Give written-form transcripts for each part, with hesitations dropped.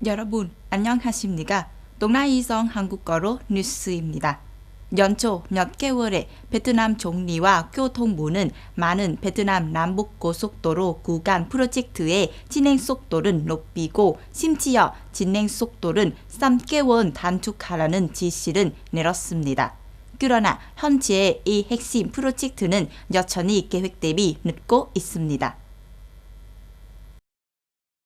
여러분, 안녕하십니까? 동아이성 한국어로 뉴스입니다. 연초 몇 개월에 베트남 총리와 교통부는 많은 베트남 남북고속도로 구간 프로젝트의 진행 속도를 높이고 심지어 진행 속도를 3개월 단축하라는 지시를 내렸습니다. 그러나 현재 이 핵심 프로젝트는 여전히 계획 대비 늦고 있습니다.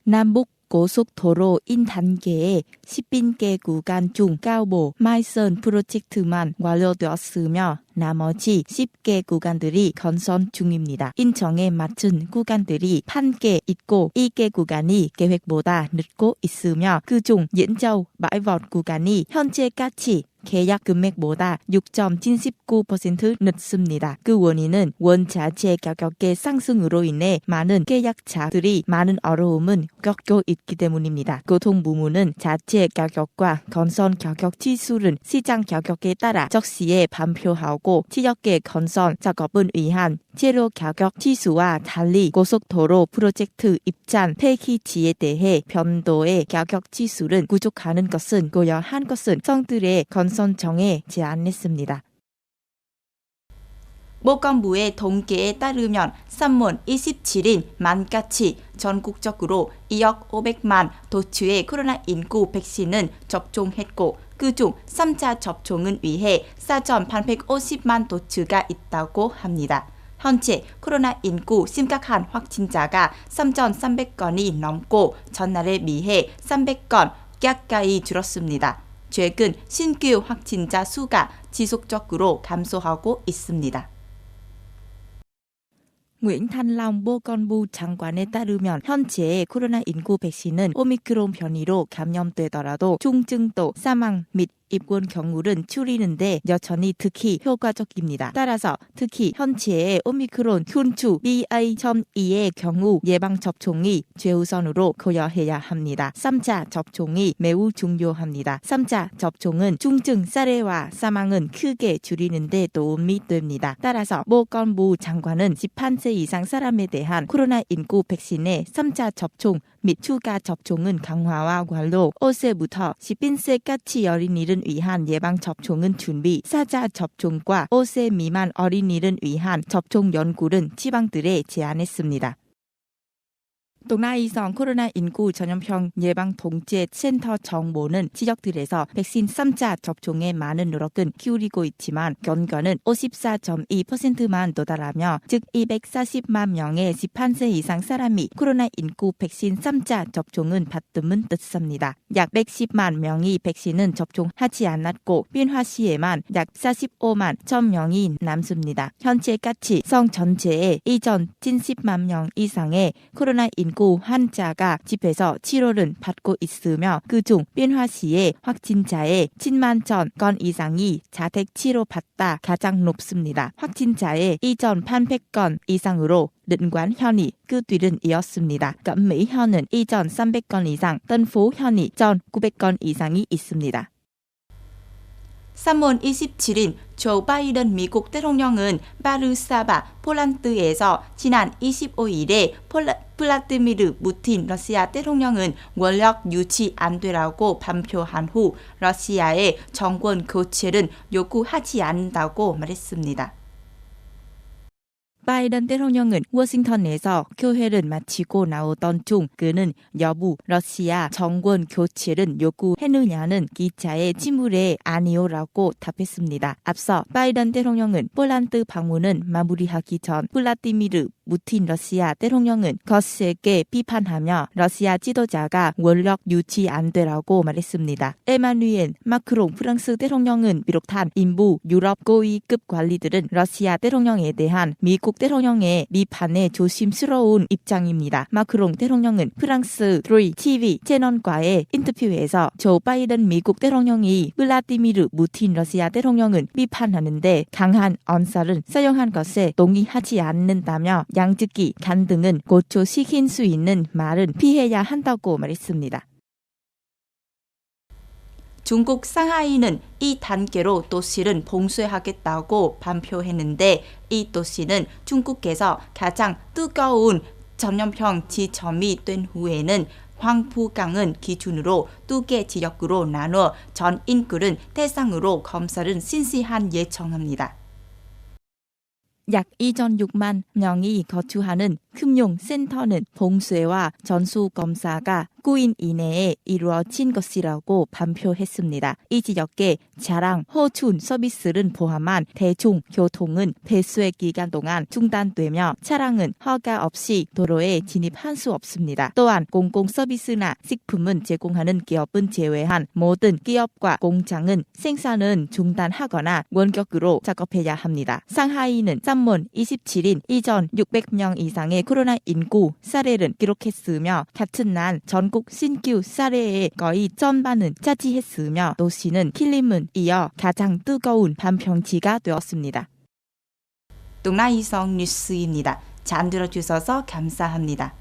남북 고속도로 인 단계의 10개 구간 중 cao-bồ Mai Sơn 프로젝트만 완료되었으며 나머지 10개 구간들이 건설 중입니다. 인정에 맞춘 구간들이 1개 있고 2개 구간이 계획보다 늦고 있으며 그중 연châu Bãi Vọt 구간이 현재까지 계약 금액보다 6.79% 늦습니다. 그 원인은 원자재 가격의 상승으로 인해 많은 계약자들이 많은 어려움을 겪고 있기 때문입니다. 교통부문은 자재 가격과 건설 가격 지수를 시장 가격에 따라 적시에 발표하고 지역의 건설 작업을 위한 재료 가격 지수와 달리 고속도로 프로젝트 입장 패키지에 대해 변도의 가격 지수를 부족하는 것은 고려한 것은 성들의 건설청에 제안했습니다. 보건부의 통계에 따르면 3월 27일 만까지 전국적으로 2억 500만 도수의 코로나19 백신은 접종했고 그중 3차 접종을 위해 4,850만 도수가 있다고 합니다. 현재 코로나19 심각한 확진자가 3,300건이 넘고 전날에 비해 300건 가까이 줄었습니다. 최근 신규 확진자 수가 지속적으로 감소하고 있습니다. Nguyễn Thanh Long 보건부 장관에 따르면 현재 코로나19 백신은 오미크론 변이로 감염되더라도 중증도 사망 및 입원 경우는 줄이는데 여전히 특히 효과적입니다. 따라서 특히 현재의 오미크론 흉추 BA.2의 경우 예방접종이 최우선으로 고려해야 합니다. 3차 접종이 매우 중요합니다. 3차 접종은 중증 사례와 사망은 크게 줄이는 데 도움이 됩니다. 따라서 보건부 장관은 18세 이상 사람에 대한 코로나19 백신의 3차 접종 및 추가 접종은 강화와 완료, 5세부터 11세까지 어린이를 위한 예방접종은 준비, 4차 접종과 5세 미만 어린이를 위한 접종 연구는 지방들에 제안했습니다. 동아이성 코로나19 전염병 예방 통제 센터 정보는 지역들에서 백신 3차 접종에 많은 노력은 기울이고 있지만 결과는 54.2%만 도달하며 즉 240만 명의 18세 이상 사람이 코로나19 백신 3차 접종은 받음은 뜻합니다. 약 110만 명이 백신은 접종하지 않았고 빈화시에만 약 45만 1000명이 남습니다. 현재까지 성 전체의 2,070만 명 이상의 코로나19 환자가 집에서 치료를 받고 있으며 그중 빈화시의 확진자의 7만 1000건 이상이 자택 치료받다 가장 높습니다. 확진자의 2,800건 이상으로 định-quán 현이 그 뒤를 이었습니다. cẩm mỹ 현은 2,300건 이상, tân phú 현이 1,900건 이상이 있습니다. 3월 27일 조 바이든 미국 대통령은 바르샤바 폴란드에서 지난 25일에 플라디미르 푸틴 러시아 대통령은 권력 유지 안 되라고 발표한 후 러시아의 정권 교체를 요구하지 않는다고 말했습니다. 바이든 대통령은 워싱턴에서 교회를 마치고 나오던 중 그는 여부 러시아 정권 교체를 요구했느냐는 기자의 질문에 아니오라고 답했습니다. 앞서 바이든 대통령은 폴란드 방문을 마무리하기 전 플라디미르 푸틴 러시아 대통령은 거세게 비판하며 러시아 지도자가 권력 유지 안 되라고 말했습니다. 에마누엘 마크롱 프랑스 대통령은 비롯한 일부 유럽 고위급 관리들은 러시아 대통령에 대한 미국 대통령의 비판에 조심스러운 입장입니다. 마크롱 대통령은 프랑스 3 TV 채널과의 인터뷰에서 조 바이든 미국 대통령이 플라디미르 푸틴 러시아 대통령은 비판하는데 강한 언사를 사용한 것에 동의하지 않는다며 양측이 간등은 고초시킬 수 있는 말은 피해야 한다고 말했습니다. 중국 상하이는 이 단계로 도시를 봉쇄하겠다고 발표했는데 이 도시는 중국에서 가장 뜨거운 전염병 지점이 된 후에는 황포강은 기준으로 2개 지역으로 나눠 전 인구를 대상으로 검사를 실시한 예정입니다. 약 2.6만 명이 거주하는 금융센터는 봉쇄와 전수검사가 9인 이내에 이루어진 것이라고 발표했습니다. 이 지역의 차량 호출 서비스를 포함한 대중교통은 배수의 기간 동안 중단되며 차량은 허가 없이 도로에 진입할 수 없습니다. 또한 공공서비스나 식품은 제공하는 기업은 제외한 모든 기업과 공장은 생산은 중단하거나 원격으로 작업해야 합니다. 상하이는 3월 27일 이전 600명 이상의 코로나 인구 사례를 기록했으며 같은 날 전국 신규 사례의 거의 전반은 차지했으며 도시는 킬림은 이어 가장 뜨거운 밤평지가 되었습니다. 동나이성 뉴스입니다. 잘 들어주셔서 감사합니다.